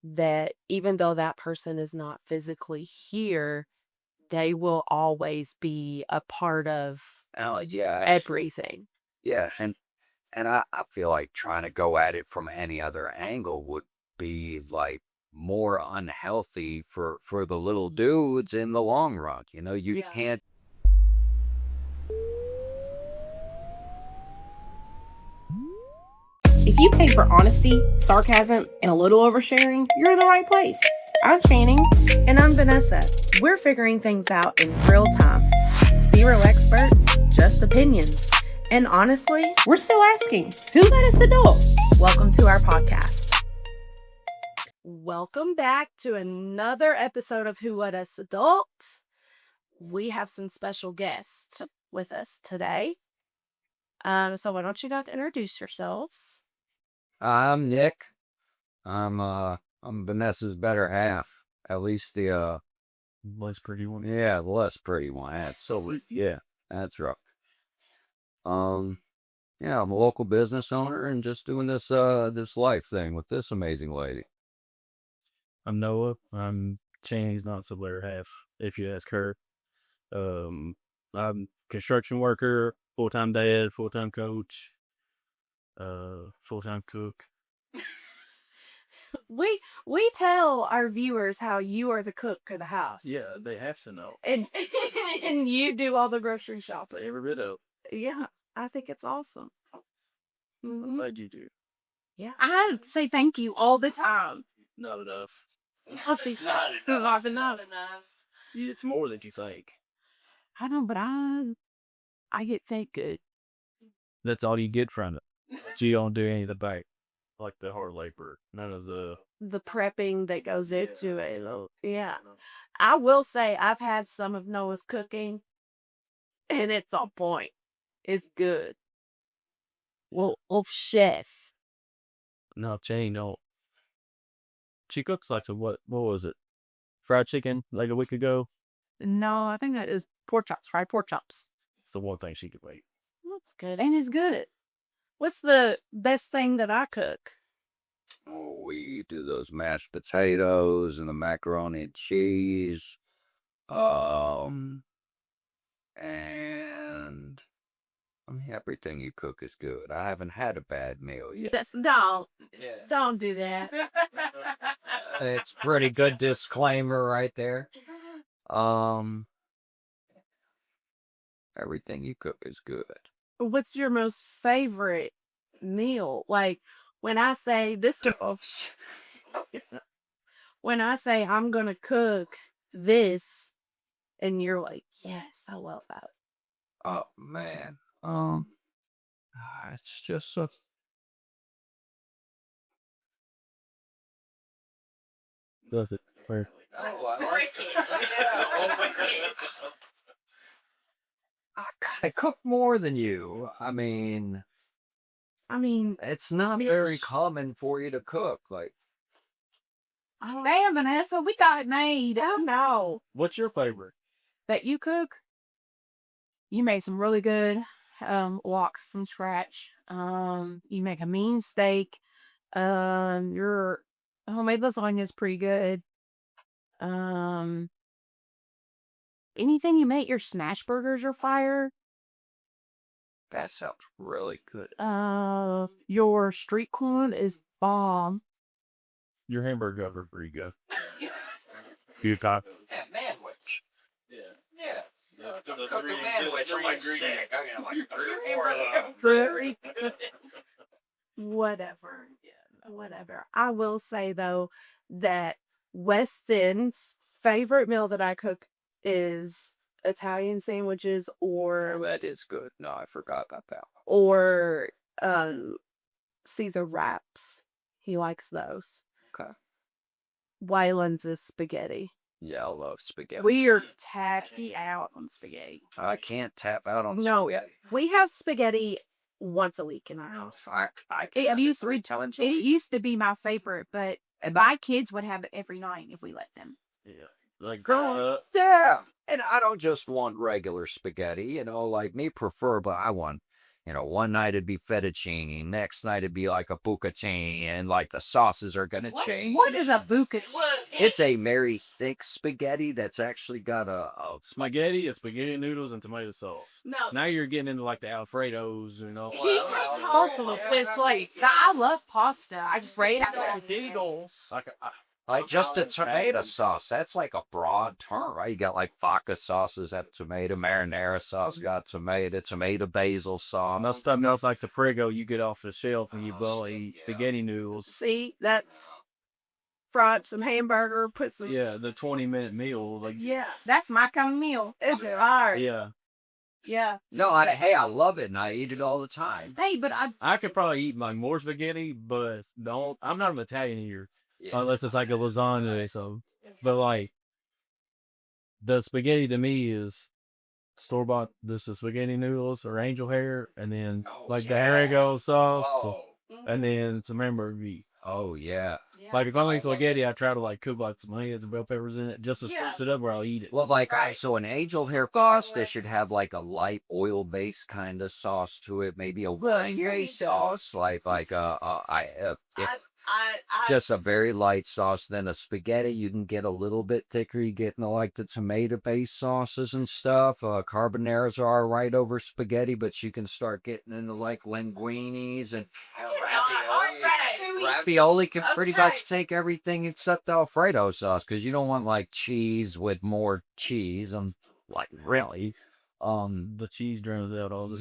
that even though that person is not physically here, they will always be a part of Oh, yeah. everything. Yeah. And I feel like trying to go at it from any other angle would be like more unhealthy for the little dudes in the long run. You Yeah. can't. If you came for honesty, sarcasm, and a little oversharing, you're in the right place. I'm Channing. And I'm Vanessa. We're figuring things out in real time. Zero experts, just opinions. And honestly, We're still asking, who let us adult? welcome to our podcast. Welcome back to another episode of Who Let Us Adult. We have some special guests with us today. So why don't you guys introduce yourselves? I'm Nick. I'm Vanessa's better half. At least the Less pretty one. yeah, the less pretty one. Absolutely. Yeah, that's right. Yeah, I'm a local business owner and just doing this life thing with this amazing lady. I'm Noah. I'm Channing's not so better half, if you ask her. I'm construction worker, full-time dad, full-time coach, full-time cook. We tell our viewers how you are the cook of the house. Yeah, they have to know. And and you do all the grocery shopping. Every bit of. Yeah, I think it's awesome. I'm glad you do. Yeah. I say thank you all the time. Not enough. I'll see. Not enough. It's more than you think. I know, but I get fed good. That's all you get from it. But you don't do any of the back, like the hard labor. None of the. The prepping that goes into it. Yeah. I will say I've had some of Noah's cooking and it's on point. It's good. Well, chef. No, Channing don't. She cooks like what was it? Fried chicken like a week ago. No, I think that is pork chops, fried pork chops. It's the one thing she could make. That's good. And it's good. What's the best thing that I cook? Oh, we do those mashed potatoes and the macaroni and cheese. And I mean, everything you cook is good. I haven't had a bad meal yet. Don't do that. It's pretty good disclaimer right there. Everything you cook is good. What's your most favorite meal? Like when I say this, when I say I'm gonna cook this, and you're like, yes, I love that. Oh man. It's just so. Does it? Where? Oh, I like it. I cook more than you. I mean, it's not very common for you to cook. Like, Damn, Vanessa, we got it made. Oh no. What's your favorite? That you cook? You made some really good wok from scratch. You make a mean steak. Your homemade lasagna is pretty good. Anything you make, your smash burgers are fire. that sounds really good. Your street corn is bomb. Your hamburger are pretty good. You got. Manwich. Yeah. Yeah. Cook a manwich. I'm like sick. I got like 3 or 4 of them. Whatever. Whatever. I will say though that Weston's favorite meal that I cook is Italian sandwiches Oh, that is good. No, I forgot about that one. or Caesar wraps. He likes those. Okay. Waylon's is spaghetti. Yeah, I love spaghetti. We are tapped out on spaghetti. I can't tap out on No, spaghetti. we have spaghetti once a week in our house. I It used, telling it used to be my favorite, but my kids would have it every night if we let them. Yeah. Like growing up. Yeah. And I don't just want regular spaghetti, like me prefer, but I want, one night it'd be fettuccine, next night it'd be like a bucatini, and like the sauces are gonna change. What is a bucatini? It's a very thick spaghetti that's actually got a Spaghetti and spaghetti noodles and tomato sauce. No. Now you're getting into like the Alfredos, you know. He puts also this like I love pasta. I just rate out noodles. like just a tomato sauce. That's like a broad term, right? You got like vodka sauces, have tomato, marinara sauce, got tomato basil sauce. Most of them, like the Prego you get off the shelf and you buy spaghetti noodles. See, that's fried some hamburger, put some. Yeah, the 20-minute meal. Like, Yeah, That's my kind of meal. it's hard. yeah. Yeah. No, I love it and I eat it all the time. Hey, but I could probably eat like more spaghetti, but I'm not an Italian eater. Yeah. Unless it's like a lasagna or something. But like, the spaghetti to me is store-bought, this is spaghetti noodles or angel hair, and then like the Harrigo sauce, and then some hamburger meat. Oh yeah. Like if I'm eating spaghetti, I try to like cook like some onions and bell peppers in it just to spice it up where I'll eat it. Well, like, so an angel hair sauce, they should have like a light oil-based kind of sauce to it, maybe a wine sauce, just a very light sauce. Then a spaghetti, you can get a little bit thicker. You get into like the tomato-based sauces and stuff. Carbonaras are right over spaghetti, but you can start getting into like linguinis and ravioli. Ravioli can pretty much take everything except the Alfredo sauce, because you don't want like cheese with more cheese. Like really, The cheese drowns out all this.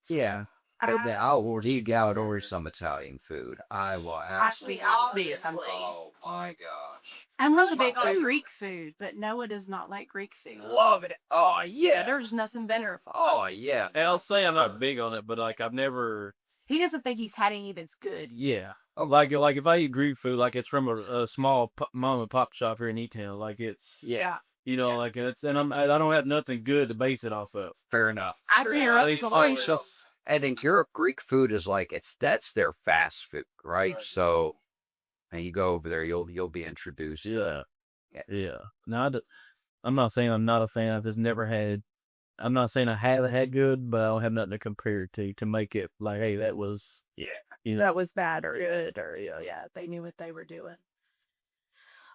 yeah. I'll order some Italian food. I will obviously. Oh my gosh. I'm really big on Greek food, but Noah does not like Greek food. Love it. Oh yeah. There's nothing better. Oh yeah. And I'll say I'm not big on it, but like I've never. He doesn't think he's had any that's good. Yeah. Like if I eat Greek food, like it's from a small mom and pop shop here in E-Town, like it's Yeah. like it's I don't have nothing good to base it off of. Fair enough. I tear up some And in Europe, Greek food is like that's their fast food, right? So, and you go over there, you'll be introduced. Yeah. Now I'm not saying I'm not a fan. I've just never had. I'm not saying I haven't had good, but I don't have nothing to compare it to make it like, hey, that was That was bad or good or they knew what they were doing.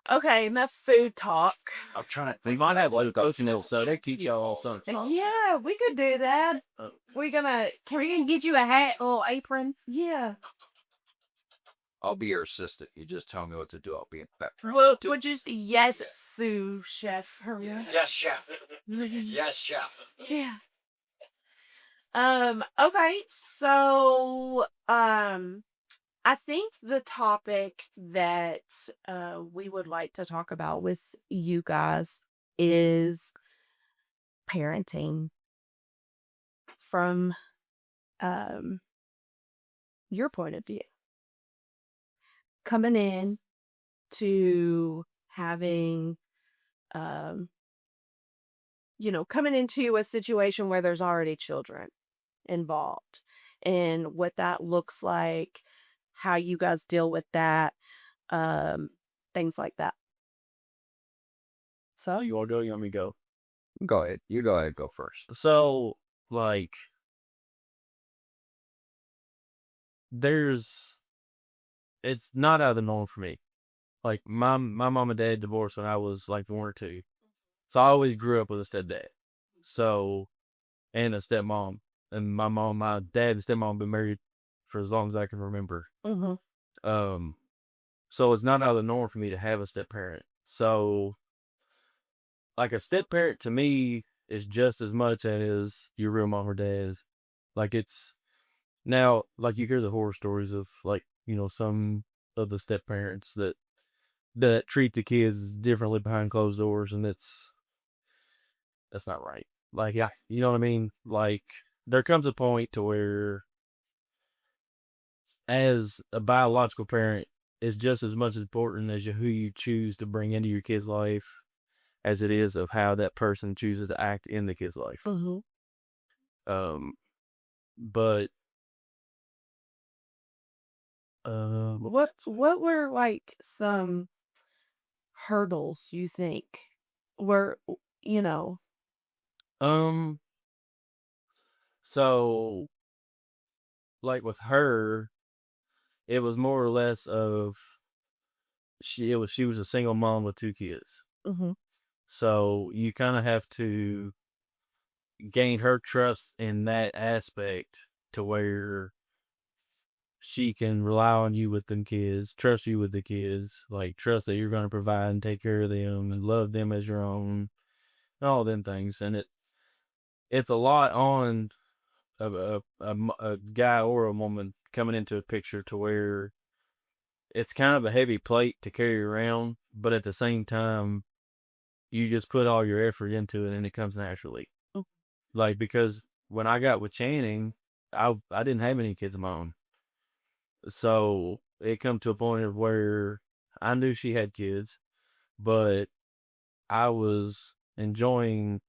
Okay, enough food talk. I'm trying to We think. might have like oatmeal soda. They teach y'all something. Yeah, we could do that. We're gonna. Can we get you a hat, a little apron? Yeah. I'll be your assistant. You just tell me what to do. I'll be in back. We'll just sous chef. Hurry up. Yes, chef. Yes, chef. Yeah. Okay, so I think the topic that we would like to talk about with you guys is parenting from your point of view. Coming in to having coming into a situation where there's already children involved and what that looks like, how you guys deal with that, things like that. So You want to go? You want me to go? Go ahead. You go ahead. Go first. So like, it's not out of the norm for me. Like my mom and dad divorced when I was like 1 or 2, so I always grew up with a stepdad, so and a stepmom, and my dad and stepmom have been married for as long as I can remember. So it's not out of the norm for me to have a step parent. So like a step parent to me is just as much as your real mom or dad. Like it's now like you hear the horror stories of like some of the step parents that treat the kids differently behind closed doors, and that's not right. Like, yeah, you know what I mean? Like, there comes a point to where, as a biological parent, it's just as much important as who you choose to bring into your kid's life as it is of how that person chooses to act in the kid's life. But what were like some hurdles you think were so like with her, it was more or less of she was a single mom with 2 kids. Mm-hmm. So you kind of have to gain her trust in that aspect to where she can rely on you with them kids, trust you with the kids, like trust that you're going to provide and take care of them and love them as your own, and all them things. And it's a lot on a guy or a woman coming into a picture to where it's kind of a heavy plate to carry around, but at the same time, you just put all your effort into it and it comes naturally. Mm. Like, because when I got with Channing, I didn't have any kids of my own. So it come to a point of where I knew she had kids, but I was enjoying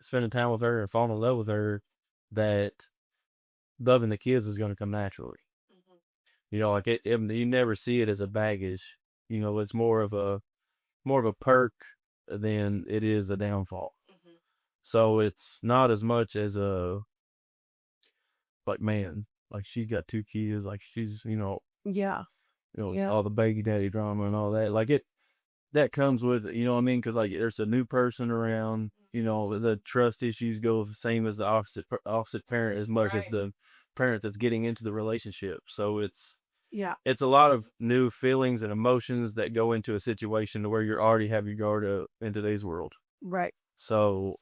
spending time with her and falling in love with her, that loving the kids was going to come naturally. You know, like you never see it as a baggage. You know, it's more of a perk than it is a downfall. So it's not as much as a, like, man, like she got 2 kids, like she's, Yeah. Yeah. all the baby daddy drama and all that. Like that comes with it, you know what I mean? Because like there's a new person around, the trust issues go the same as the opposite parent as much as Right. the parent that's getting into the relationship. So Yeah. it's a lot of new feelings and emotions that go into a situation to where you already have your guard up in today's world. Right. So,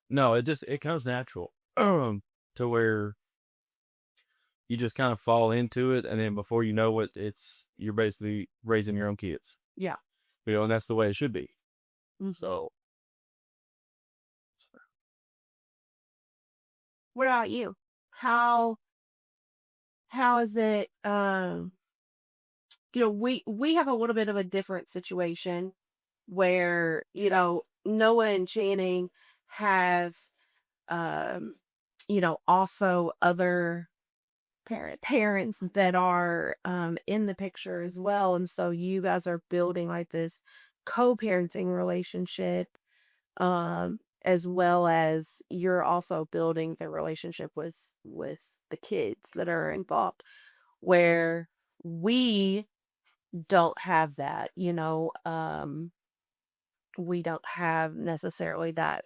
no, it comes natural, to where you just kind of fall into it, and then before you know it, you're basically raising your own kids. Yeah. And that's the way it should be. Mhm. So, What about you? How is it? We have a little bit of a different situation where Noah and Channing have also other parents that are in the picture as well, and so you guys are building like this co-parenting relationship, as well as you're also building the relationship with the kids that are involved, where we don't have that. We don't have necessarily that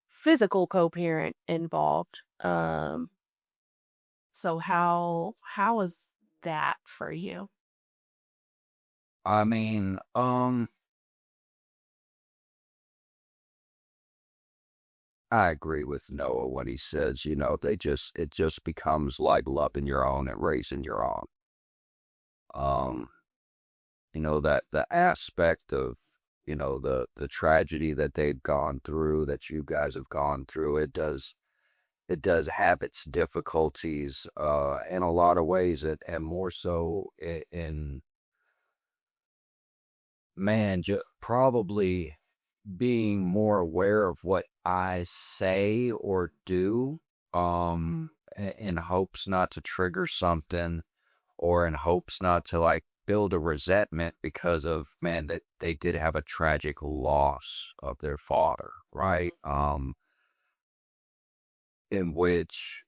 physical co-parent involved. So how is that for you? I mean, I agree with Noah when he says, it just becomes like loving your own and raising your own. Um, that the aspect of, the tragedy that they've gone through, that you guys have gone through, it does have its difficulties, in a lot of ways, and more so in, man, probably being more aware of what I say or do, in hopes not to trigger something, or in hopes not to like build a resentment because of, man, that they did have a tragic loss of their father, right? In which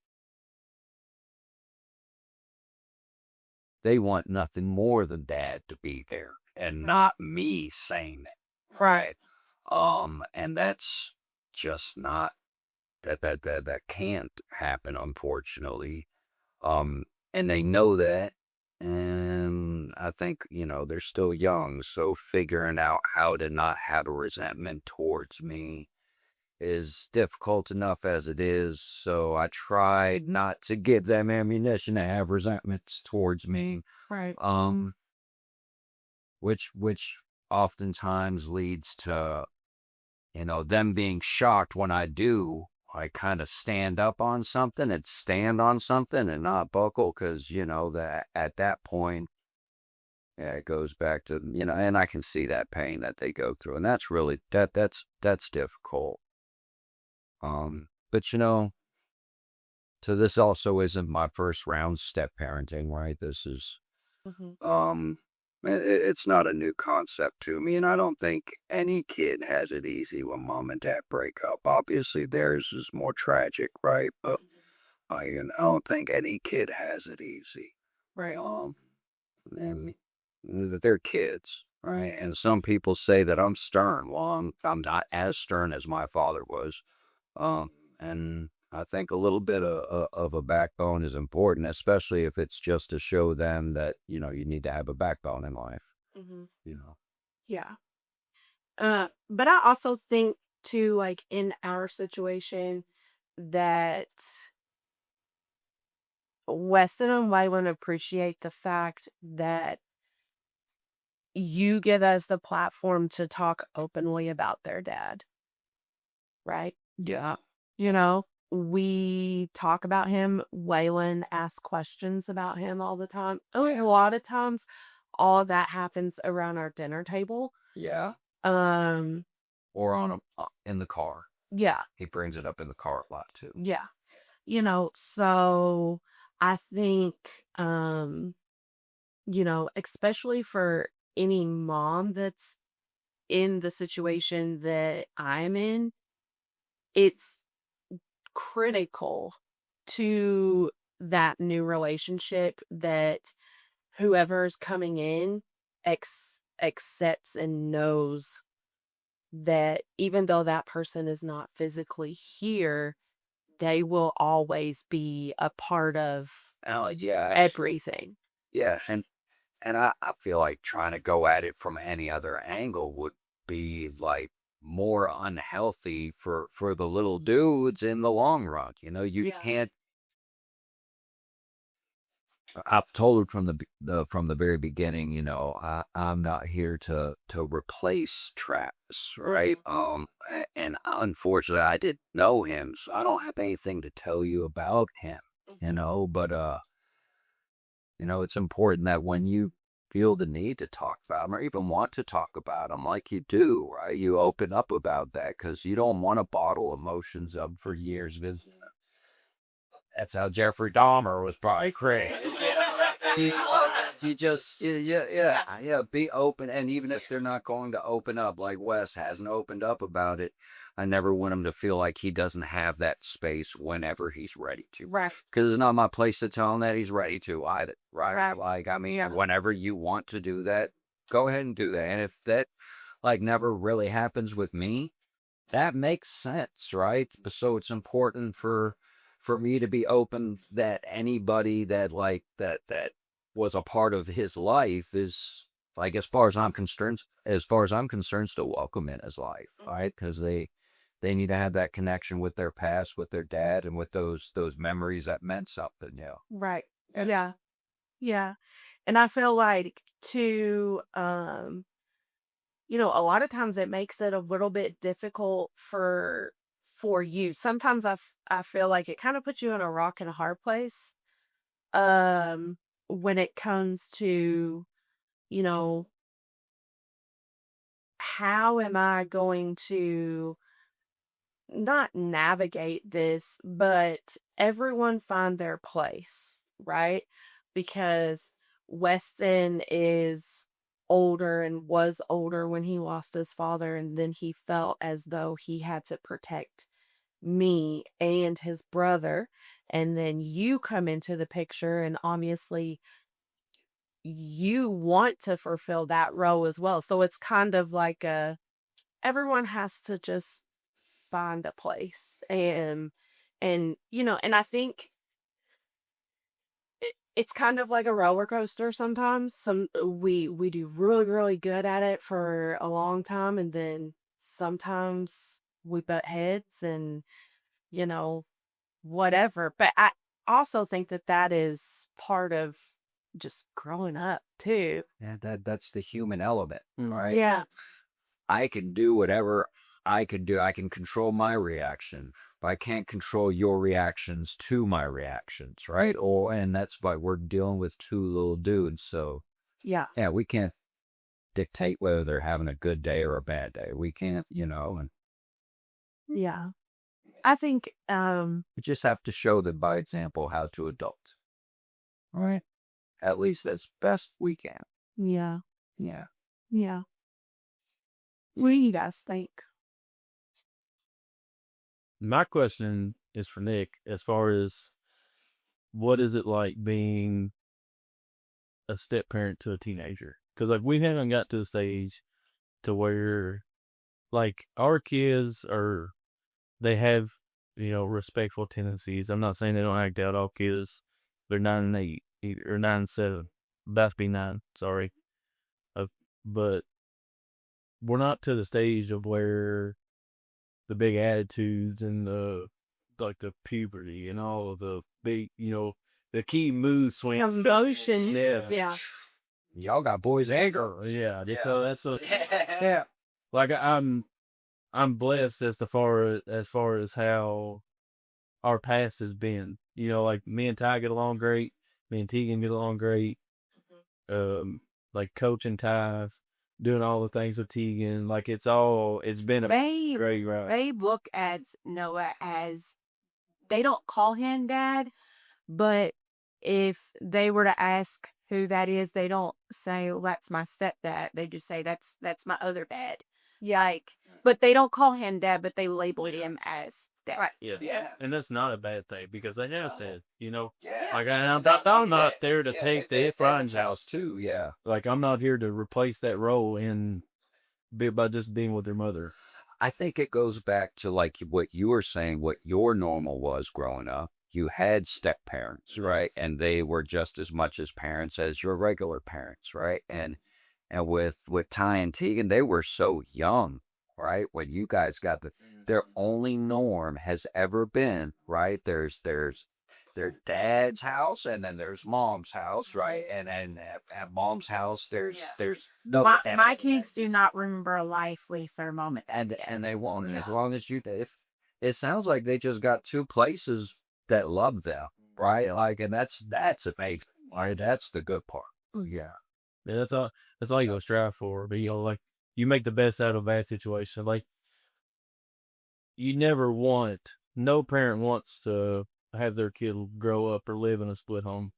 they want nothing more than dad to be there and not me saying it, right? And that's just not, that can't happen, unfortunately. And they know that, and I think, they're still young, so figuring out how to not have a resentment towards me is difficult enough as it is, so I tried not to give them ammunition to have resentments towards me. Right. Which oftentimes leads to, them being shocked when I do. I kind of stand on something and not buckle, because, that at that point, yeah, it goes back to, and I can see that pain that they go through. And that's really, that's difficult. But, so this also isn't my first round step parenting, right? This is, Hmm. it's not a new concept to me, and I don't think any kid has it easy when mom and dad break up. Obviously, theirs is more tragic, right? But I don't think any kid has it easy. Right. And they're kids, right? And some people say that I'm stern. Well, I'm not as stern as my father was. And I think a little bit of a backbone is important, especially if it's just to show them that, you need to have a backbone in life, Hmm. you know. Yeah. But I also think too, like in our situation, that Weston and Waylon appreciate the fact that you give us the platform to talk openly about their dad, right? Yeah. You know, we talk about him. Waylon asks questions about him all the time. A lot of times, all of that happens around our dinner table. Yeah. Um, Or in the car. yeah, He brings it up in the car a lot too. yeah. So I think, especially for any mom that's in the situation that I'm in, it's critical to that new relationship that whoever's coming in accepts and knows that even though that person is not physically here, they will always be a part of Oh, yeah. everything. Yeah. And I feel like trying to go at it from any other angle would be like more unhealthy for the little dudes in the long run. You Yeah. can't. I've told her from the very beginning. I'm not here to replace Travis, right? And unfortunately, I didn't know him, so I don't have anything to tell you about him. But it's important that when you feel the need to talk about them or even want to talk about them like you do, right? You open up about that because you don't want to bottle emotions up for years. That's how Jeffrey Dahmer was probably created. You just, yeah, be open. And even if they're not going to open up, like Wes hasn't opened up about it, I never want him to feel like he doesn't have that space whenever he's ready to. Right. Because it's not my place to tell him that he's ready to either, right? Right. Like, I mean, Yeah. whenever you want to do that, go ahead and do that. And if that, like, never really happens with me, that makes sense, right? So it's important for me to be open that anybody that that was a part of his life is, like, as far as I'm concerned, still welcome in his life, right? Because they need to have that connection with their past, with their dad, and with those memories that meant something. Right. Yeah. Yeah. And I feel like too, a lot of times it makes it a little bit difficult for you. Sometimes I feel like it kind of puts you in a rock and a hard place. When it comes to, you know, how am I going to not navigate this, but everyone find their place, right? Because Weston is older and was older when he lost his father, and then he felt as though he had to protect me and his brother. And then you come into the picture, and obviously you want to fulfill that role as well. So it's kind of like everyone has to just find a place. And I think it's kind of like a roller coaster sometimes. We do really, really good at it for a long time, and then sometimes we butt heads and, you know, whatever. But I also think that that is part of just growing up too. Yeah, that's the human element, right? Yeah. I can do whatever I can do. I can control my reaction, but I can't control your reactions to my reactions, right? And that's why we're dealing with two little dudes. So Yeah. yeah, we can't dictate whether they're having a good day or a bad day. We can't, and Yeah. I think we just have to show them by example how to adult. All right. At least as best we can. yeah. Yeah. Yeah. What do you guys think? My question is for Nick as far as what is it like being a step parent to a teenager? Because like we haven't got to the stage to where like our kids are, they have, respectful tendencies. I'm not saying they don't act out. All kids, they're 9 and 8 or 9 and 7. About to be 9. Sorry, but we're not to the stage of where the big attitudes and the puberty and all of the big, the key mood swings. Emotion. Yeah. Yeah. Y'all got boys anger. Yeah. So that's yeah. Like I'm blessed as far as how our past has been. Like me and Ty get along great. Me and Tegan get along great. Like coaching Ty, doing all the things with Tegan. Like it's been a great ride. They look at Noah as, they don't call him dad, but if they were to ask who that is, they don't say, well, that's my stepdad. They just say, that's my other dad. Yeah. Like, but they don't call him dad, but they label him as dad. Right. Yeah. And that's not a bad thing because they have said, like I'm not there to take the Efrain's house too. Yeah. Like I'm not here to replace that role by just being with their mother. I think it goes back to like what you were saying, what your normal was growing up. You had step parents, right? And they were just as much as parents as your regular parents, right? And with Ty and Tegan, they were so young, right? When you guys got their only norm has ever been, right? There's their dad's house and then there's mom's house, right? And at mom's house there's no My kids do not remember a life with their mom and dad. and they won't. As long as if it sounds like they just got two places that love them, right? Like, and that's amazing, right? That's the good part. Yeah. Yeah, that's all you go strive for. But like you make the best out of a bad situation. Like no parent wants to have their kid grow up or live in a split home.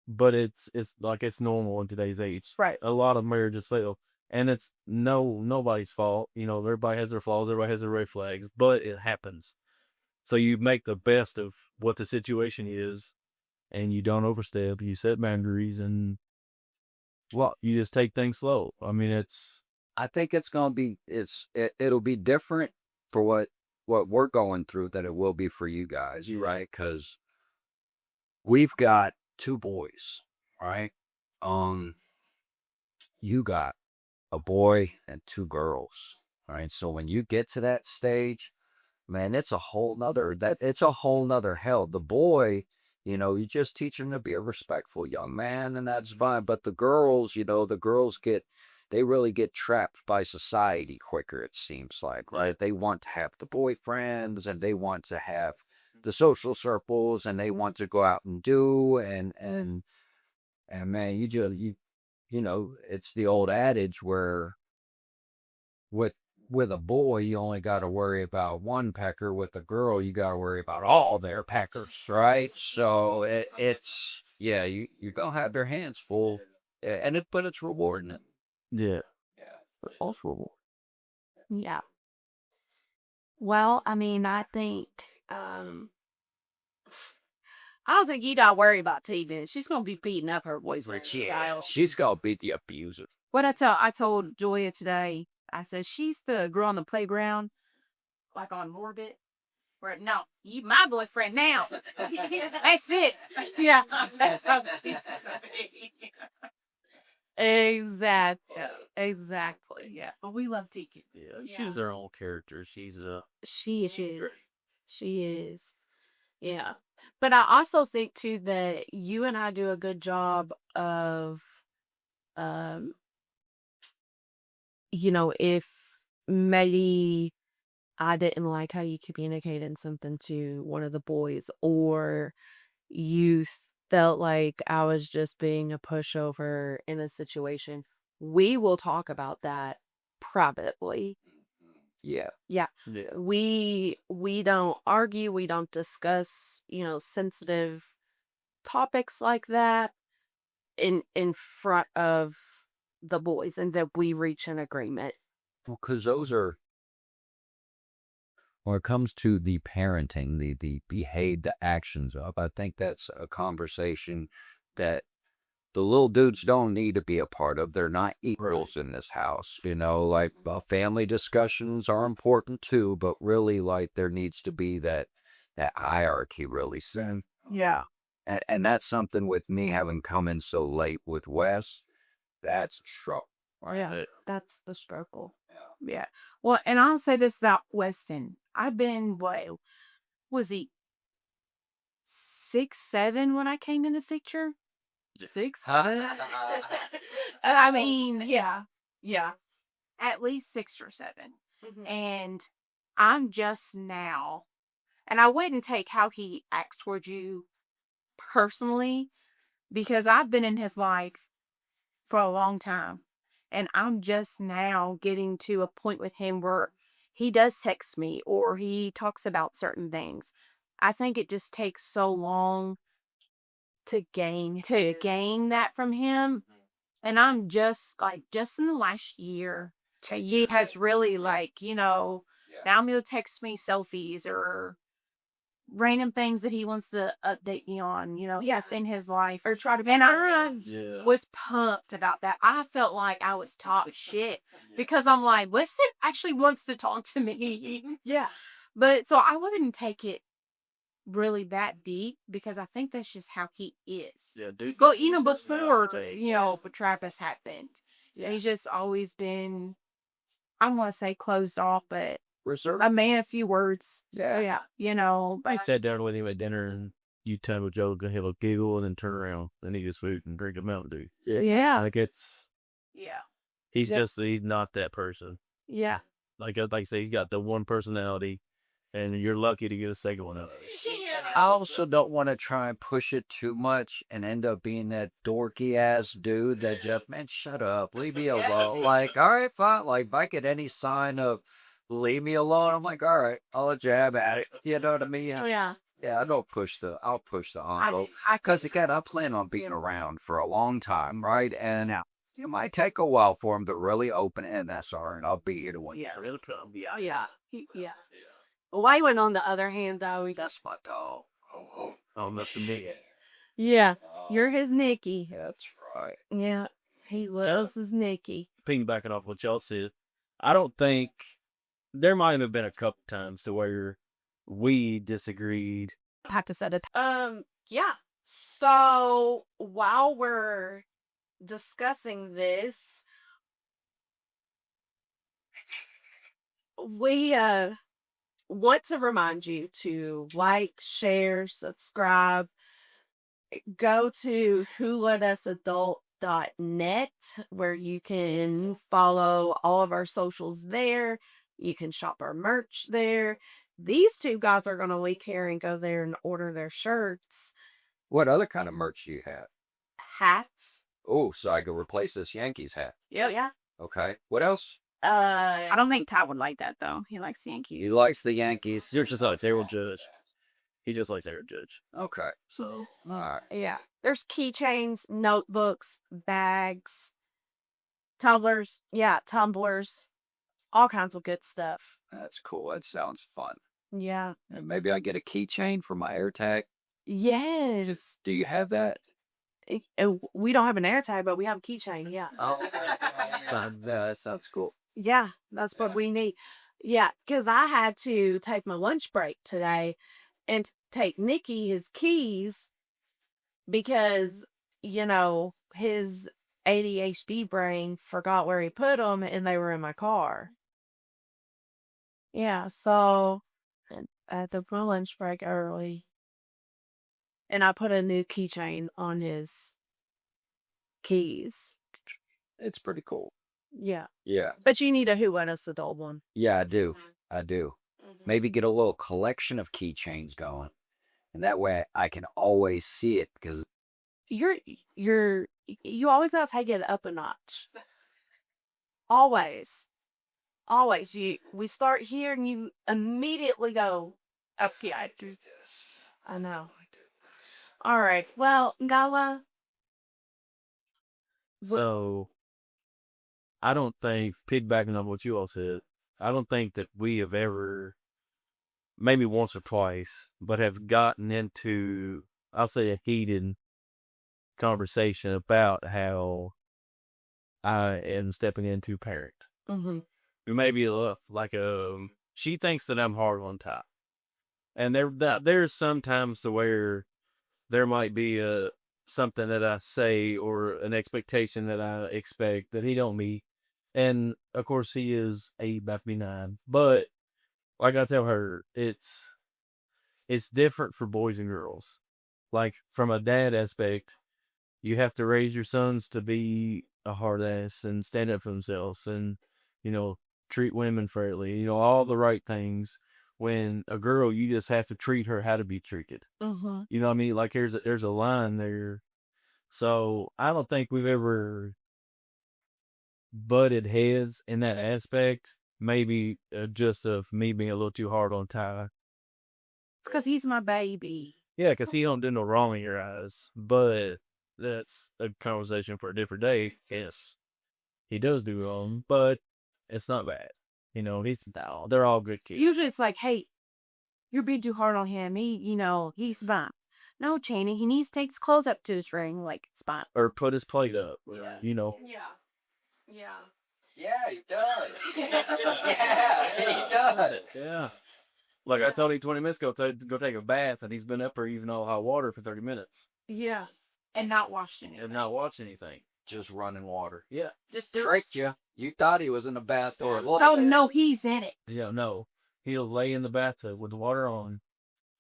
But it's like it's normal in today's age. Right. A lot of marriages fail. And it's nobody's fault. Everybody has their flaws, everybody has their red flags, but it happens. So you make the best of what the situation is and you don't overstep, you set boundaries, and Well, you just take things slow. I mean, I think it's gonna be it'll be different for what we're going through than it will be for you guys, right? Because we've got two boys, right? You got a boy and two girls, right? So when you get to that stage, man, it's a whole nother hell. The boy, you just teach him to be a respectful young man, and that's fine. But the girls, they really get trapped by society quicker, it seems like, right? They want to have the boyfriends and they want to have the social circles and they want to go out and do and man, it's the old adage where with a boy, you only got to worry about one pecker. With a girl, you got to worry about all their peckers, right? So it's you're gonna have their hands full, but it's rewarding it. yeah. But also rewarding. Yeah. Well, I mean, I think, I don't think you gotta worry about Tegan. She's gonna be beating up her boyfriend. Yeah, she's gonna beat the abuser. what I told Julia today, I said, she's the girl on the playground, like on Morbid, where, no, you my boyfriend now. That's it. Yeah. That's how she's Exactly. Yeah. Exactly. Yeah. But we love Tegan. Yeah, she's her own character. She's She is. great. She is. Yeah. But I also think too that you and I do a good job of if maybe I didn't like how you communicated something to one of the boys, or you felt like I was just being a pushover in a situation, we will talk about that privately. Yeah. Yeah. Yeah. We don't argue, we don't discuss, sensitive topics like that in front of the boys, and that we reach an agreement. Well, because when it comes to the parenting, the actions of, I think that's a conversation that the little dudes don't need to be a part of. They're not equals in this house. Like family discussions are important too, but really like there needs to be that hierarchy really set. Yeah. And that's something with me having come in so late with Wes, that's trouble. Yeah. That's the struggle. Yeah. Well, and I'll say this about Weston. I've been, what was he, 6, 7 when I came in the picture? 6? I mean, Yeah. Yeah. at least 6 or 7. Mhm. And I'm just now, and I wouldn't take how he acts towards you personally because I've been in his life for a long time. And I'm just now getting to a point with him where he does text me or he talks about certain things. I think it just takes so long To gain that from him. And I'm just in the last year, he has really now he'll text me selfies or random things that he wants to update me on, yes, in his life. or try to And I Yeah. was pumped about that. I felt like I was top shit because I'm like, Weston actually wants to talk to me. Yeah. But so I wouldn't take it really that deep because I think that's just how he is. Yeah, dude. Well, even before but Travis happened. He's just always been, I want to say closed off, but Reserve. a man of few words. Yeah. Yeah. I sat down with him at dinner and you tell him Joe gonna have a giggle and then turn around and eat his food and drink a Mountain Dew. Yeah. Like Yeah. he's Yep. he's not that person. Yeah. Like I say, he's got the one personality, and you're lucky to get a second one out of it. I also don't want to try and push it too much and end up being that dorky ass dude that just, man, shut up, leave me alone. Like, all right, fine. Like, if I get any sign of leave me alone, I'm like, all right, I'll jab at it. You know what I mean? Oh yeah. Yeah, I'll push the envelope. I Because again, I plan on being around for a long time, right? And it might take a while for him to really open it, and that's all right. I'll be here to win. Yeah. Really come. Yeah. Yeah. Yeah. Wayman, on the other hand, though, That's my dog. Oh, nothing me. yeah, you're his Nicky. That's right. Yeah, he loves his Nicky. Piggybacking off what y'all said, I don't think there might have been a couple times to where we disagreed. have to set it. Yeah. So while we're discussing this, we want to remind you to like, share, subscribe, go to wholetusadult.net where you can follow all of our socials there. You can shop our merch there. These two guys are going to leak here and go there and order their shirts, What other kind of merch do you have? hats. Oh, so I could replace this Yankees hat. Yeah. Okay. What else? I don't think Ty would like that though. He likes Yankees. He likes the Yankees. You're just like Aaron Judge. He just likes Aaron Judge. Okay. So, All right. Yeah. There's keychains, notebooks, bags, tumblers. yeah, tumblers, all kinds of good stuff. That's cool. That sounds fun. Yeah. And maybe I get a keychain for my AirTag. Yes. Do you have that? We don't have an AirTag, but we have a keychain. Yeah. Oh, that sounds cool. Yeah, that's what we need. Yeah, because I had to take my lunch break today and take Nicky his keys because, his ADHD brain forgot where he put them and they were in my car. Yeah, so I took my lunch break early and I put a new keychain on his keys. It's pretty cool. Yeah. Yeah. But you need a Who Let Us Adult one. Yeah, I do. I do. Maybe get a little collection of keychains going. And that way I can always see it because You always gotta take it up a notch. Always. Always. We start here and you immediately go up here. I do this. I know. All right. Well, Gawa. So I don't think, piggybacking on what you all said, I don't think that we have ever maybe once or twice, but have gotten into, I'll say, a heated conversation about how I am stepping into parent. Mm-hmm. Maybe like she thinks that I'm hard on top, and there's sometimes to where there might be something that I say or an expectation that I expect that he don't meet, and of course he is 8 about to be 9, but like I tell her, it's different for boys and girls. Like from a dad aspect, you have to raise your sons to be a hard ass and stand up for themselves and, you know, treat women fairly, all the right things. When a girl, you just have to treat her how to be treated. Mm-hmm. You know what I mean? Like there's a line there. So I don't think we've ever butted heads in that aspect. Maybe just of me being a little too hard on Ty. It's because he's my baby. Yeah, because he don't do no wrong in your eyes. But that's a conversation for a different day. Yes, he does do wrong, but it's not bad. They're all good kids. Usually it's like, hey, you're being too hard on him. He's fine. No, Channing, he needs to take his clothes up to his ring. Like, it's fine. Or put his plate up. Yeah. Yeah. Yeah. Yeah, he does. Yeah, he does. Yeah. Like I told him 20 minutes ago to go take a bath, and he's been up there even all hot water for 30 minutes. Yeah. And not washed anything. And not watched anything. Just running water. Yeah. Just Tricked you. You thought he was in the bath or Oh, no, he's in it. Yeah, no. He'll lay in the bathtub with the water on,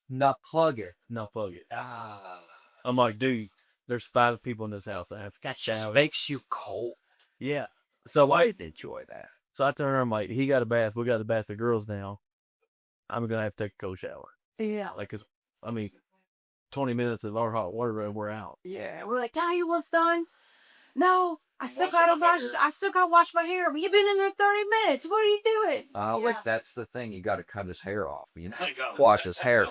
not plug it. not plug it. Ah, I'm like, dude, there's 5 people in this house that have got just showers. makes you cold. Yeah. So I I didn't enjoy that. so I tell her, I'm like, he got a bath. We got the bath the girls now. I'm gonna have to take a cold shower. Yeah. Like, 'cause 20 minutes of our hot water and we're out. Yeah, we're like, Ty, you was done? No, I still gotta wash my hair. But you've been in there 30 minutes. What are you doing? Like that's the thing. You got to cut his hair off. Wash his hair.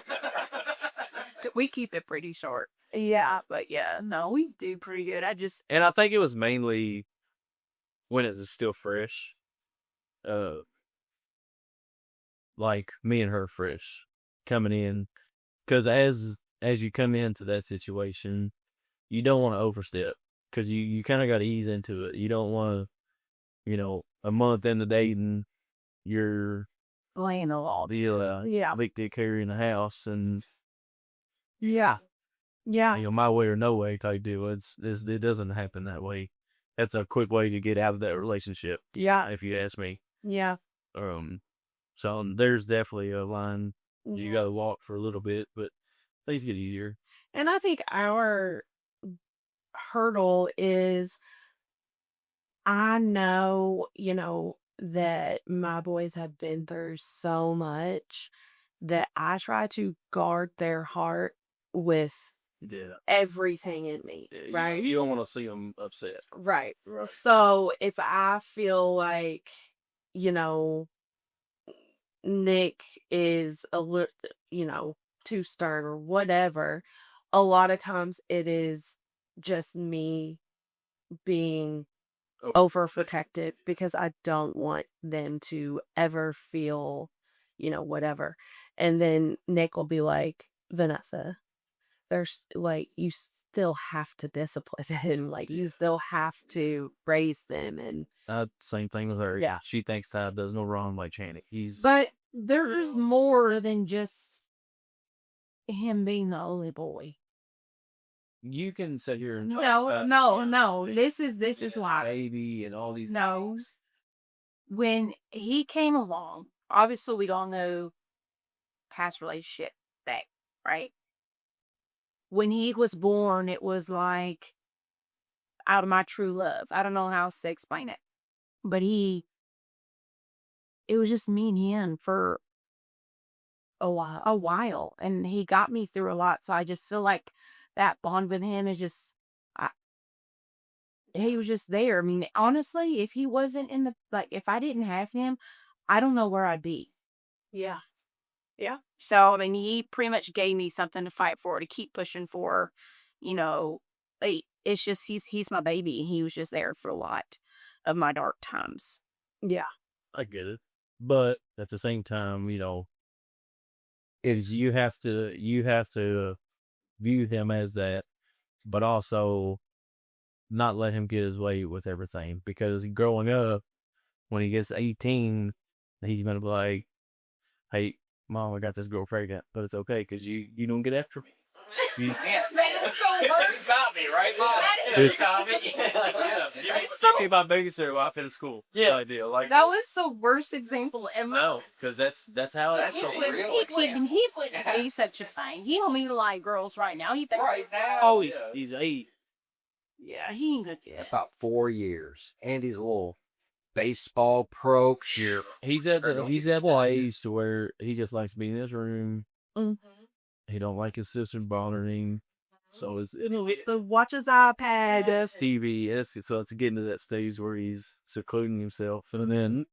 We keep it pretty short. Yeah. But yeah, no, we do pretty good. And I think it was mainly when it was still fresh. Like me and her fresh coming in. Because as you come into that situation, you don't want to overstep. Because you kind of got to ease into it. You don't want to, a month into dating, you're laying the law. Yeah. big dick Harry in the house and Yeah. Yeah. my way or no way type deal. It doesn't happen that way. That's a quick way to get out of that relationship, Yeah. if you ask me. Yeah. So there's definitely a line you Yeah. got to walk for a little bit, but things get easier. And I think our hurdle is I know, that my boys have been through so much that I try to guard their heart with Yeah. everything in me, right? You don't want to see them upset. Right. Right. So if I feel like, Nick is a little, too stern or whatever, a lot of times it is just me being overprotective because I don't want them to ever feel, whatever. And then Nick will be like, Vanessa, there's like, you still have to discipline them. Like, you still have to raise them. And Same thing with her. Yeah. She thinks Todd does no wrong like Channing. But there's more than just him being the only boy. You can sit here and No. This is why. baby and all these No. things. When he came along, obviously we all know past relationship back, right? When he was born, it was like out of my true love. I don't know how else to explain it. But it was just me and him for a while. a while. And he got me through a lot. So I just feel like that bond with him is just, he was just there. I mean, honestly, if he wasn't if I didn't have him, I don't know where I'd be. Yeah. Yeah. So, I mean, he pretty much gave me something to fight for, to keep pushing for, it's just, he's my baby. And he was just there for a lot of my dark times. Yeah. I get it. But at the same time, is you have to view him as that, but also not let him get his way with everything, because growing up, when he gets 18, he's gonna be like, "Hey, mom, I got this girl pregnant, but it's okay because you don't get after me." You, That is so worse. got me, right, Mom? Dude. You got me. Jimmy, my babysitter while I'm in school. Yeah. Idea. Like, That was the worst example ever. no, because that's how it's. That's so He real. wouldn't be such a thing. He don't mean to like girls right now. He thinks Right now. Oh, he's 8. yeah, he ain't gonna get it. About 4 years. Andy's a little baseball pro. Here. He's at the age to where he just likes to be in his room. Mhm. He don't like his sister bothering him. So it'll To watch his iPad. that's TV. So it's getting to that stage where he's secluding himself, and then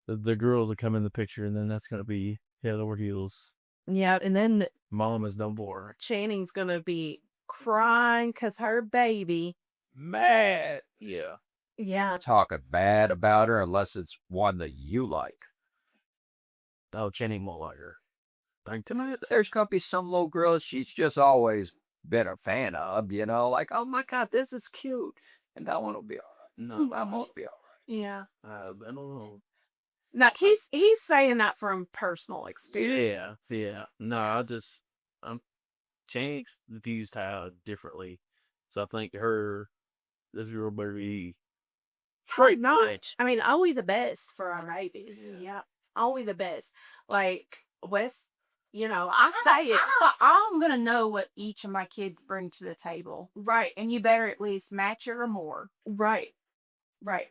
the girls will come in the picture, and then that's gonna be head over heels. Yeah, and then Mom is no more. Channing's gonna be crying because her baby. Mad. Yeah. Yeah. Talking bad about her unless it's one that you like. Oh, Channing won't like her. There's gonna be some little girl she's just always been a fan of, like, oh my God, this is cute. And that one will be all right. No, That won't be all right. Yeah. I don't know. Now he's saying that from personal experience. Yeah. No, Channing's views Tyler differently. So I think this girl better be Pretty much. I mean, only the best for our babies. Yeah. Only the best. Like Wes, I say it. I'm gonna know what each of my kids bring to the table, Right. and you better at least match it or more. Right. Right.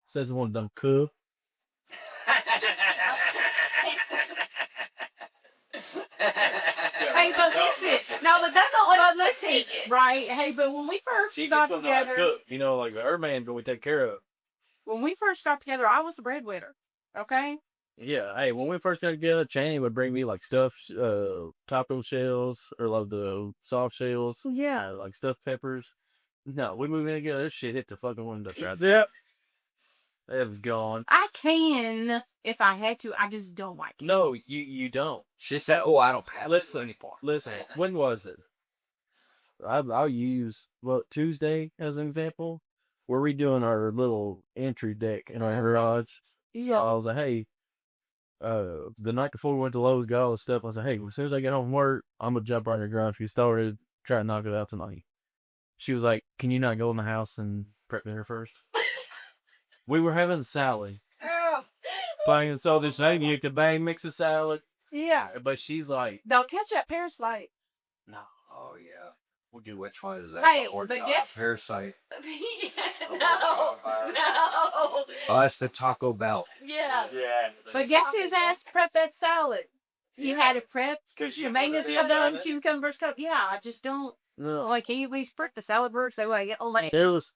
says the one done cook. Hey, but listen, No, but that's all. but listen, right? Hey, but when we first got together, Cook. Like her man going to take care of. when we first got together, I was the breadwinner. Okay. Yeah, hey, when we first got together, Channing would bring me like stuffed taco shells or like the soft shells, Yeah. like stuffed peppers. No, we moved in together. This shit hit the fucking window right there. Yep. It was gone. I can if I had to. I just don't like it. No, you don't. She said, oh, I don't have this Listen, anymore. listen. When was it? I'll use Tuesday as an example. We're redoing our little entry deck in our garage. So I was like, hey, the night before we went to Lowe's, got all the stuff. I was like, hey, as soon as I get home from work, I'm gonna jump right in the garage. We started try to knock it out tonight. She was like, can you not go in the house and prep dinner first? We were having salad. Playing so this night, you could bang mix a salad. Yeah. But she's like, Don't catch that parasite. no. Oh, yeah. We'll do which one is that? Hey, Or but not? guess- Parasite. No. No. Oh, that's the Taco Bell. Yeah. Yeah. But guess his ass prepped that salad. You had it prepped. Tomatoes cut done, cucumbers cut. Yeah, I just don't. No. Like, can you at least prep the salad burgers? They like, oh, like, There was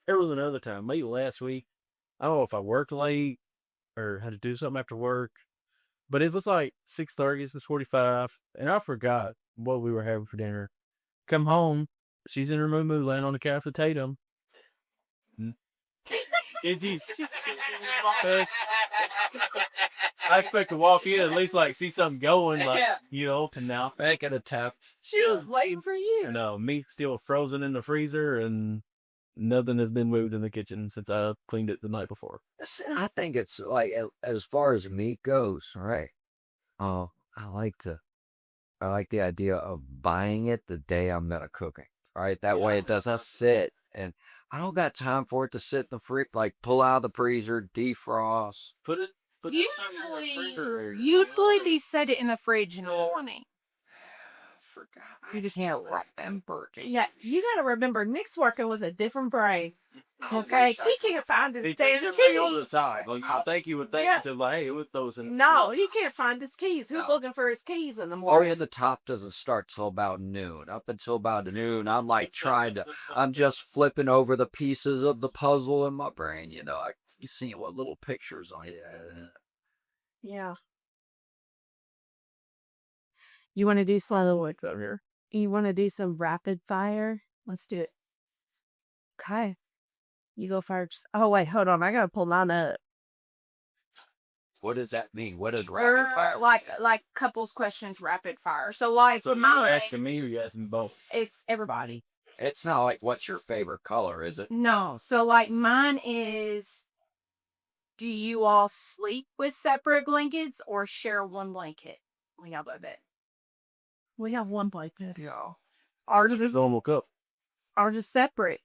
another time, maybe last week. I don't know if I worked late or had to do something after work, but it was like 6:30, 6:45, and I forgot what we were having for dinner. Come home, she's in her moo laying on the couch with Tatum. I expect to walk in at least like see something going, like and now Make it a tap. She was waiting for you. no meat still frozen in the freezer and nothing has been moved in the kitchen since I cleaned it the night before. I think it's like, as far as meat goes, right? Oh, I like the idea of buying it the day I'm gonna cook it. Right, that way it doesn't sit, and I don't got time for it to sit in the fridge. Like, pull out of the freezer, defrost. Put it in the refrigerator. usually they set it in the fridge in the morning. Forgot. I just can't remember. Yeah, you got to remember, Nick's working with a different brain. Okay, he can't find his He damn takes everything on the keys. side. Like you think he would think Yeah. to like, hey, with those in. No, he can't find his keys. Who's No. looking for his keys in the Oh, morning? yeah, the top doesn't start till about noon. Up until about noon, I'm like I'm just flipping over the pieces of the puzzle in my brain. You see what little pictures on it. Yeah. You want to do slow? You want to do some rapid fire? Let's do it. Okay. You go first. Oh, wait, hold on. I got to pull mine up. What does that mean? What is Or rapid fire? like couples questions rapid fire. So like So for you're mine, asking me or you asking both? it's everybody. It's not like what's your favorite color, is it? No. So like mine is, do you all sleep with separate blankets or share one blanket? We have a bed. We have one blanket. Yeah. Ours is Normal cup. separate.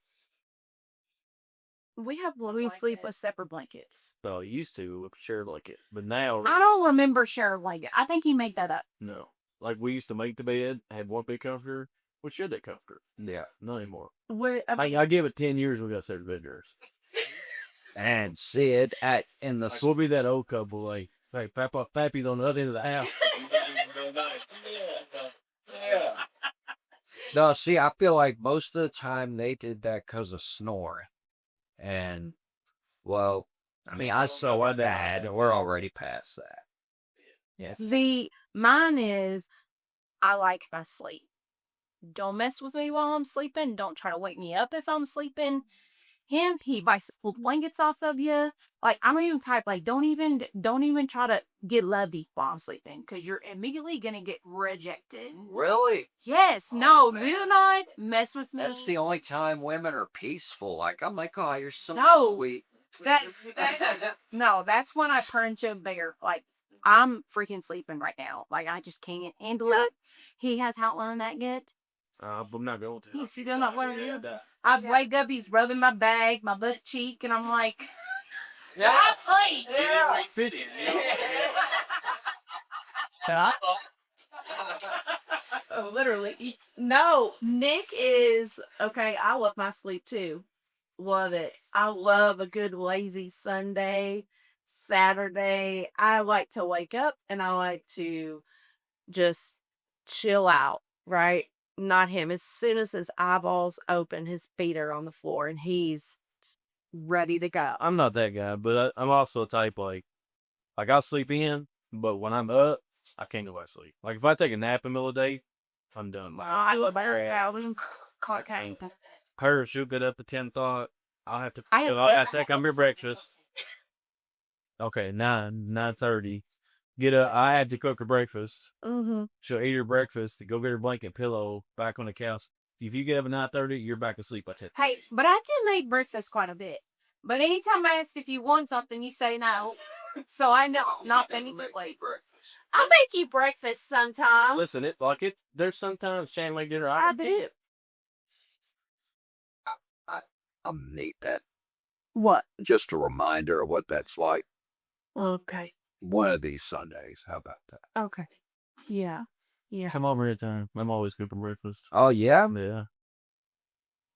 We have one. We sleep with separate blankets. So I used to share like it, but now I don't remember share a blanket. I think he made that up. No, like we used to make the bed, have one big comforter. We shared that comforter. Yeah. Not anymore. I I give it 10 years. We got separate bedrooms. And Sid in the We'll be that old couple, like Pappy's on the other end of the house. no. See, I feel like most of the time they did that because of snoring, and well, I mean, I saw my dad, and we're already past that. Yes. See, mine is, I like my sleep. Don't mess with me while I'm sleeping. Don't try to wake me up if I'm sleeping. Him, he bites the full blankets off of you. Like, I'm even type, like, don't even try to get lovey while I'm sleeping, because you're immediately gonna get rejected. Really? Yes, no, do not mess with me. That's the only time women are peaceful. Like I'm like, oh, you're so No. sweet. No, that's when I turn into a bear. Like, I'm freaking sleeping right now. Like, I just can't handle it. He has not learned that yet. I'm not going to. He's still not learning it. I wake up, he's rubbing my back, my butt cheek, and I'm like, Yeah. sleep. Yeah. Fit in. Oh, literally. No, Nick is okay. I love my sleep too. Love it. I love a good lazy Sunday, Saturday. I like to wake up and I like to just chill out, right? Not him. As soon as his eyeballs open, his feet are on the floor and he's ready to go. I'm not that guy, but I'm also a type like I'll sleep in, but when I'm up, I can't go back to sleep. Like if I take a nap in the middle of the day, I'm done. Well, I look better out. Cocaine. Her, she'll get up at 10 o'clock. I'll have to. I I take her breakfast. Okay, 9:30. Get up. I had to cook her breakfast. Mm-hmm. She'll eat her breakfast. Go get her blanket, pillow, back on the couch. If you get up at 9:30, you're back asleep. Hey, but I can make breakfast quite a bit. But anytime I ask if you want something, you say no. So I know not immediately. I make you breakfast sometimes. Listen, there's sometimes Channing like dinner. I do. I'm gonna need that. What? Just a reminder of what that's like. Okay. One of these Sundays. How about that? Okay. Yeah. Yeah. Come over anytime. I'm always cooking breakfast. Oh yeah. Yeah.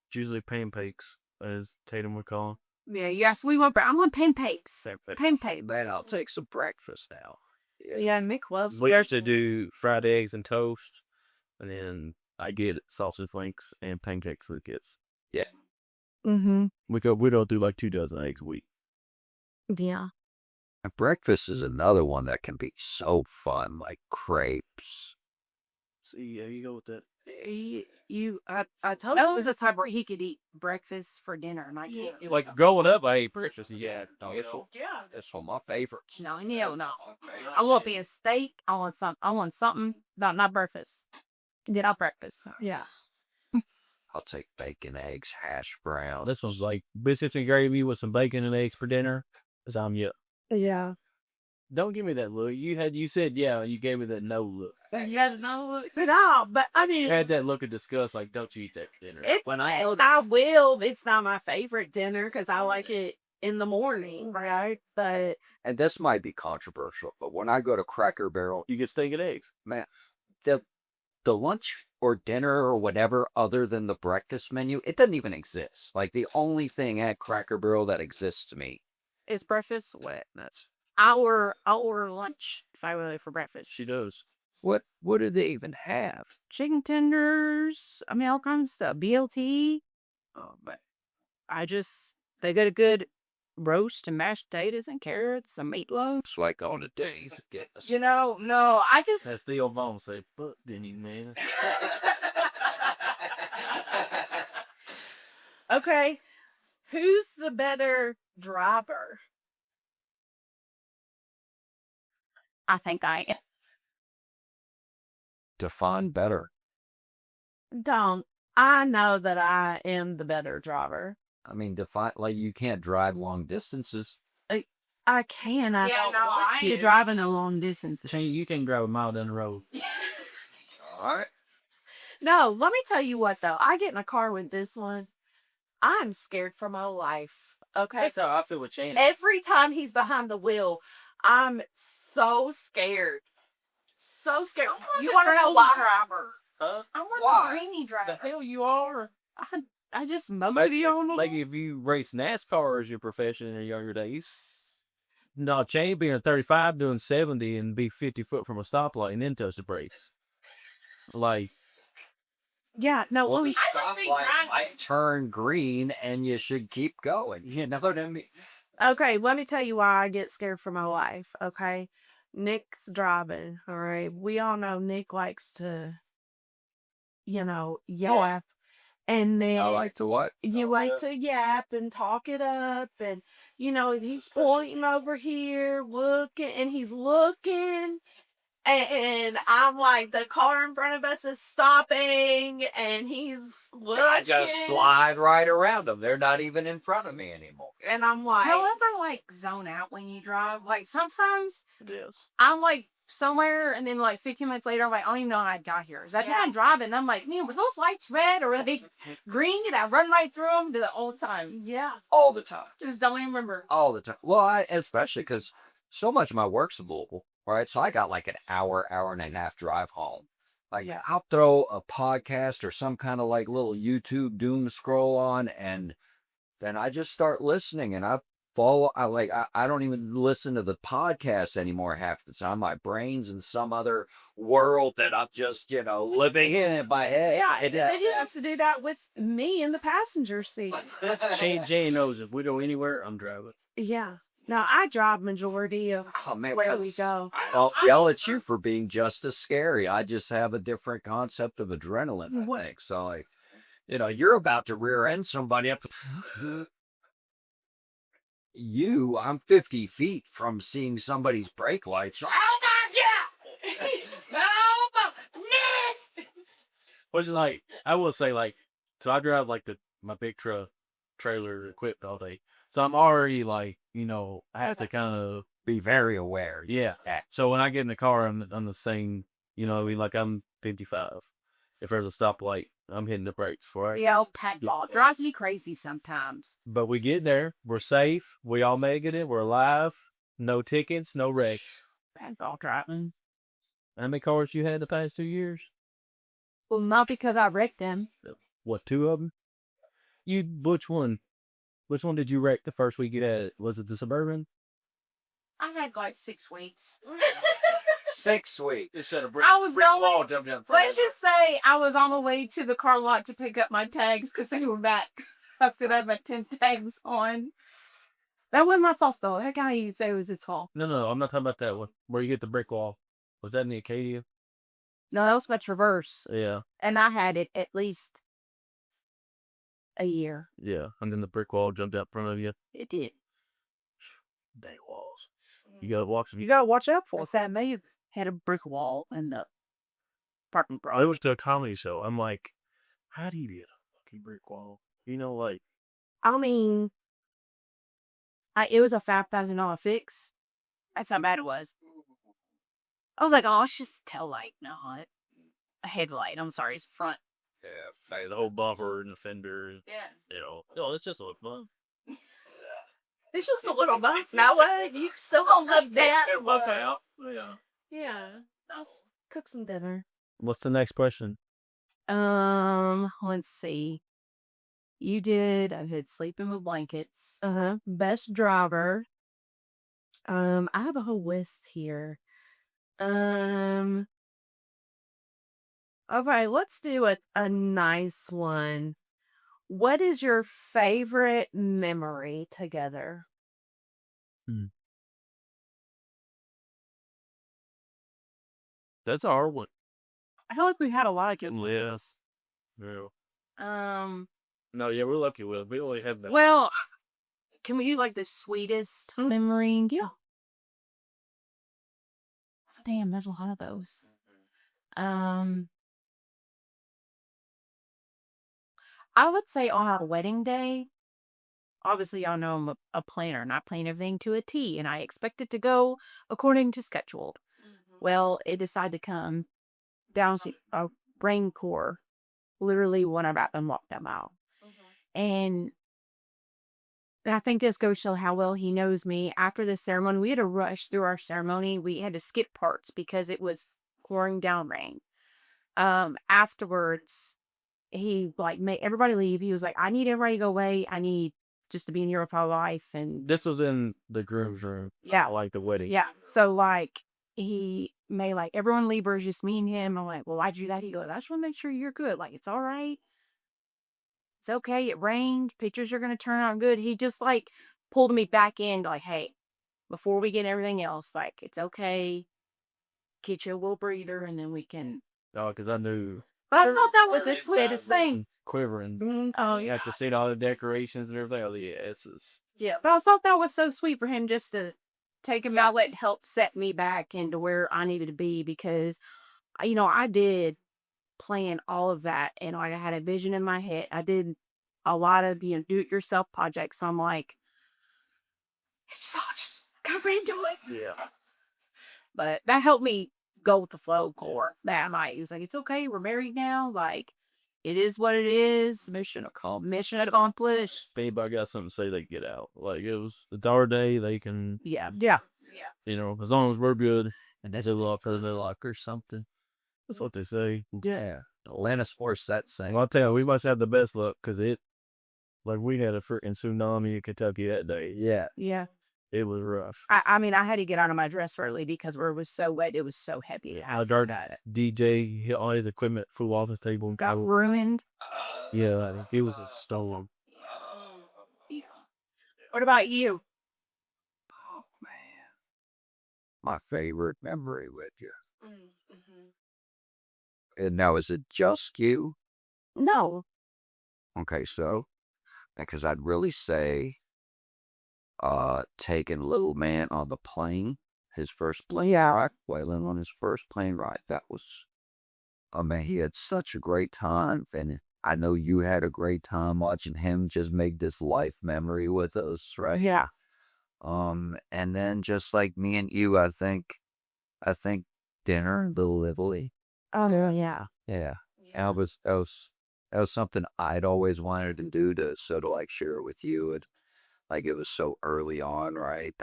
It's usually pancakes, as Tatum would call them. Yeah, yes, we want. I want pancakes. Pancakes. Man, I'll take some breakfast now. Yeah, Nick loves. We used to do fried eggs and toast, and then I get sausage links and pancakes for the kids. Yeah. Mm-hmm. We don't do like 2 dozen eggs a week. Yeah. And breakfast is another one that can be so fun, like crepes. See, there you go with that. I told That you. was a time where he could eat breakfast for dinner, and I can't. do Like it. growing up, I ate breakfast. Yeah, No, it's one of my favorites. No. I want me a steak. I want something. Not breakfast. Not breakfast. Yeah. I'll take bacon, eggs, hash browns. This one's like biscuits and gravy with some bacon and eggs for dinner. Cause Yeah. Don't give me that look. You said yeah. You gave me that no look. You guys know. No, but I mean, You had that look of disgust. Like, don't you eat that for dinner? it's. When I will. It's not my favorite dinner because I like it in the morning, right? But and this might be controversial, but when I go to Cracker Barrel, You get steak and eggs. man, the lunch or dinner or whatever other than the breakfast menu, it doesn't even exist. Like the only thing at Cracker Barrel that exists to me. It's breakfast. What? That's Our lunch. If I were for breakfast. She does. what do they even have? Chicken tenders. I mean, all kinds of stuff. BLT. Oh man. They got a good roast and mashed potatoes and carrots and meatloaf. It's like on the days of getting us. No, I just. That's the old Vaughn say, "Fuck, didn't you, man?" okay, who's the better driver? I think I am. Define better. Don't. I know that I am the better driver. I mean, define, like, you can't drive long distances. I can. I don't want You're to. driving a long distance. Shane, you can drive a mile down the road. All right. No, let me tell you what though. I get in a car with this one. I'm scared for my life. Okay. That's how I feel with Channing. Every time he's behind the wheel, I'm so scared. So scared. You want to know why? Driver. Huh? I want Why? the brainy The driver. hell you are? I just mowed Like, you on the like if you race NASCAR as your profession in your younger days. No, Shane being a 35 doing 70 and be 50 foot from a stoplight and then touch the brakes. Like, Yeah, no, Well, let the me. stoplight might turn green and you should keep going. You know what I mean? Okay, let me tell you why I get scared for my life. Okay, Nick's driving. All right, we all know Nick likes to, yap, and then I like to what? you like to yap and talk it up, and he's pointing over here, looking, and he's looking. And I'm like, the car in front of us is stopping, and he's looking. I just slide right around them. They're not even in front of me anymore. And I'm like, Do you ever like zone out when you drive? Like sometimes yes. I'm like somewhere and then like 15 minutes later I'm like, I don't even know how I got here. Is that Yeah. how I'm driving? And I'm like, man, were those lights red or are they green? And I run right through them the whole time. yeah. All the time. Just don't even remember. All the time. Well, especially because so much of my work's in Louisville, right? So I got like an hour and a half drive home. Like, Yeah. I'll throw a podcast or some kind of like little YouTube doom scroll on, and then I just start listening, and I don't even listen to the podcast anymore half the time. My brain's in some other world that I'm just, living in my head. Yeah, and he has to do that with me in the passenger seat. Jane knows if we go anywhere, I'm driving. Yeah. Now, I drive majority of Oh, man, where we 'cause go. I'll yell at you for being just as scary. I just have a different concept of adrenaline, I think. So, like, you're about to rear end somebody up. I'm 50 feet from seeing somebody's brake lights. Oh my God! Oh my Which is like, I will say like, so I drive like my big truck trailer equipped all day. So I'm already like, I have to kind of Be very aware. yeah. So when I get in the car, I'm the same, like I'm 55. If there's a stoplight, I'm hitting the brakes for it. The old pack ball drives me crazy sometimes. But we get there, we're safe, we all make it, we're alive, no tickets, no wrecks. Pack ball driving. How many cars you had the past 2 years? Well, not because I wrecked them. What, 2 of them? Which one? Which one did you wreck the first week you had it? Was it the Suburban? I had like 6 weeks. 6 weeks. It said a I was brick going- wall jumped down. Let's just say I was on the way to the car lot to pick up my tags because they were back. I still had my 10 tags on. That wasn't my fault though. Heck, I even say it was his fault. No, I'm not talking about that one. Where you get the brick wall. Was that in the Acadia? No, that was my Traverse. Yeah. And I had it at least a year. Yeah. And then the brick wall jumped out in front of you. It did. Dang walls. You gotta walk some. You gotta watch out for What's that made? Had a brick wall in the parking I garage. was to a comedy show. I'm like, how do you get a fucking brick wall? Like, I mean, It was a $5,000 fix. That's how bad it was. I was like, oh, it's just a tail light. No, a headlight. I'm sorry, it's front. yeah, the whole bumper and the fender. Yeah. It's just a little fun. it's just a little bump. Now what? You still gonna live that? It bumped out. Yeah. Yeah. I'll cook some dinner. What's the next question? Let's see. You did. I had sleeping with blankets. Best driver. I have a whole list here. Okay, let's do a nice one. What is your favorite memory together? That's a hard one. I feel like we had a lot of good Yes. Yeah. No, yeah, we're lucky with it. We only have that. Well, can we do like the sweetest memory? Yeah. Damn, there's a lot of those. I would say on a wedding day, obviously, y'all know I'm a planner and I plan everything to a T and I expect it to go according to schedule. Well, it decided to come down to a rain core literally when I'm about to walk them out. And I think this goes to show how well he knows me. After the ceremony, we had to rush through our ceremony. We had to skip parts because it was pouring down rain. Afterwards, he like made everybody leave. He was like, I need everybody to go away. I need just to be in here with my wife. And This was in the groom's room. yeah, Like the wedding. yeah. So like he made like everyone leave, or just me and him. I'm like, well, why'd you do that? He goes, I just want to make sure you're good. Like, it's all right. It's okay. It rained. Pictures are going to turn out good. He just like pulled me back in, like, hey, before we get everything else, like, it's okay. Get you a little breather and then we can. Oh, because I knew But I thought that was the sweetest thing. quivering. Oh, You yeah. have to see all the decorations and everything. Oh, yeah, this is. Yeah. But I thought that was so sweet for him just to take him out, let help set me back into where I needed to be because, I did plan all of that and I had a vision in my head. I did a lot of do-it-yourself projects. So I'm like, it's all just go into it. Yeah. But that helped me go with the flow core that night. He was like, it's okay, we're married now. Like, it is what it is. Mission accomplished. Mission accomplished. If anybody got something to say, they can get out. Like, it's our day. They can, Yeah. Yeah. as long as we're good, And that's good luck. good luck or something. That's what they say. Yeah. Atlantis horse that saying. Well, I'll tell you, we must have the best luck because we had a freaking tsunami in Kentucky that day. Yeah. Yeah. It was rough. I mean, I had to get out of my dress early because where it was so wet, it was so heavy. How dark DJ hit all his equipment flew off his table and Got ruined. Yeah, I think it was a storm. What about you? Oh, man. My favorite memory with you. And now, is it just you? No. Okay, so, because I'd really say, taking little man on the plane, his first plane ride, Waylon on his first plane ride, that was, oh man, he had such a great time, and I know you had a great time watching him just make this life memory with us, right? Yeah. And then just like me and you, I think dinner, Little Italy. Oh, yeah. Yeah. That was something I'd always wanted to do to sort of like share it with you. And like it was so early on, right?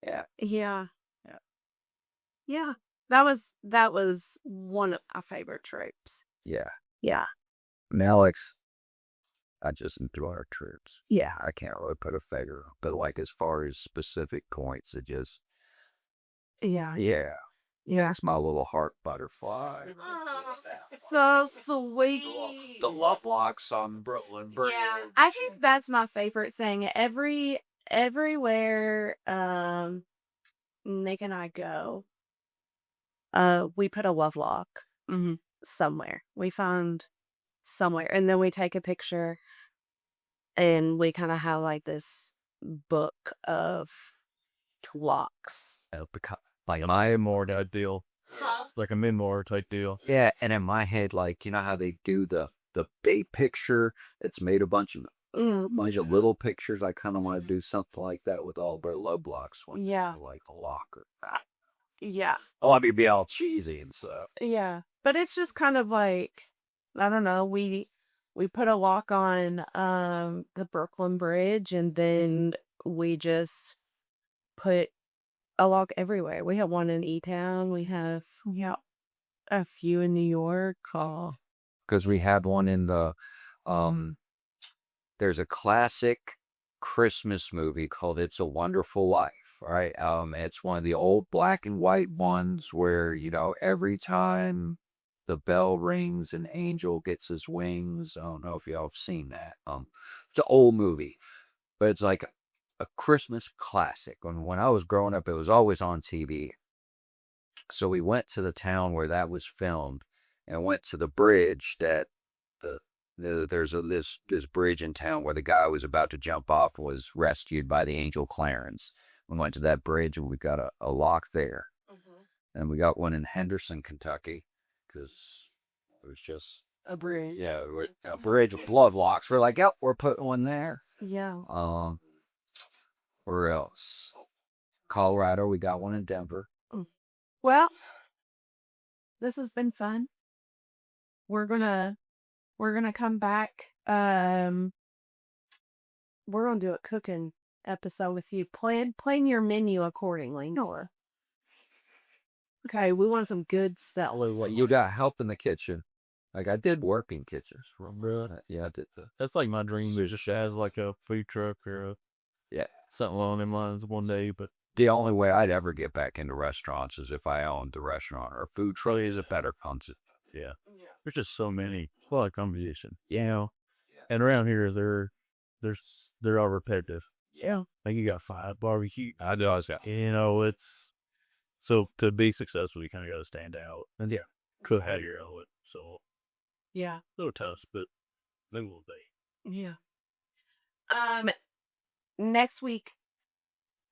Yeah. Yeah. Yeah. Yeah. That was one of my favorite trips. Yeah. Yeah. And Alex, I just enjoy our trips. Yeah. I can't really put a figure, but like as far as specific points, it just, Yeah. yeah. It's my little heart butterfly. So sweet. The love locks on Brooklyn Bridge. Yeah. I think that's my favorite thing. Everywhere Nick and I go, we put a love lock somewhere. We find somewhere and then we take a picture and we kind of have like this book of locks. Like My memoir type deal. Like a memoir type deal. yeah, and in my head, like you know how they do the big picture. It's made a bunch of little pictures. I kind of want to do something like that with all of our love blocks. Yeah. Like a locker. Yeah. Oh, I'd be all cheesy and stuff. Yeah. But it's just kind of like, I don't know, we put a lock on the Brooklyn Bridge and then we just put a lock everywhere. We have one in E-Town. We have a few in New York. Because we had one in the there's a classic Christmas movie called It's a Wonderful Life, right? It's one of the old black and white ones where, every time the bell rings, an angel gets his wings. I don't know if y'all have seen that. It's an old movie, but it's like a Christmas classic. When I was growing up, it was always on TV. So we went to the town where that was filmed and went to the bridge that there's this bridge in town where the guy who was about to jump off was rescued by the angel Clarence. We went to that bridge and we got a lock there. And we got one in Henderson, Kentucky, because it was just A bridge. a bridge with blood locks. We're like, yep, we're putting one there. Yeah. Where else? Colorado, we got one in Denver. Well, this has been fun. We're gonna come back. We're gonna do a cooking episode with you. Plan your menu accordingly, Noah. Okay, we want some good stuff. You got help in the kitchen. Like, I did work in kitchens. Yeah, I did. That's like my dream is just has like a food truck or something along them lines one day. But the only way I'd ever get back into restaurants is if I owned a restaurant or a food truck. Is a better concept. Yeah. There's just so many. A lot of competition. And around here, they're all repetitive. Yeah. Like you got 5 barbecue. I know. It's so to be successful, you kind of got to stand out. And could have your element. So Yeah. a little tough, but they will be. Yeah. Next week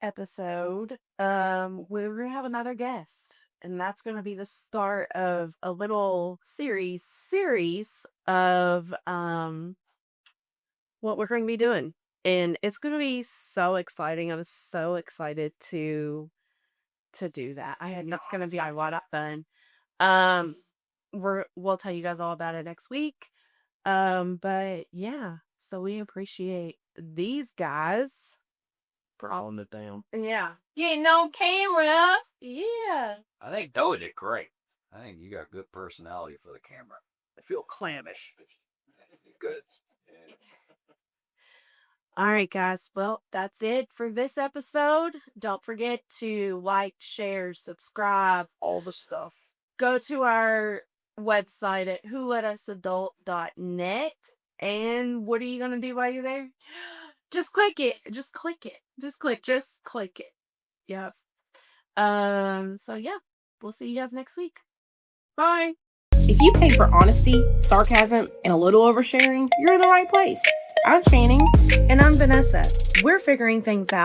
episode, we're gonna have another guest, and that's gonna be the start of a little series of what we're going to be doing, and it's gonna be so exciting. I'm so excited to do that. It's gonna be a lot of fun. We'll tell you guys all about it next week. But yeah, so we appreciate these guys For holding it down. Yeah. Getting on camera. Yeah. I think Noah did great. I think you got good personality for the camera. I feel clammish. Good. All right, guys. Well, that's it for this episode. Don't forget to like, share, subscribe, all the stuff. Go to our website at wholetasadult.net. And what are you going to do while you're there? Just click it. Just click it. Just click. Just click it. Yep. So yeah, we'll see you guys next week. Bye. If you pay for honesty, sarcasm, and a little oversharing, you're in the right place. I'm Channing. And I'm Vanessa. We're figuring things out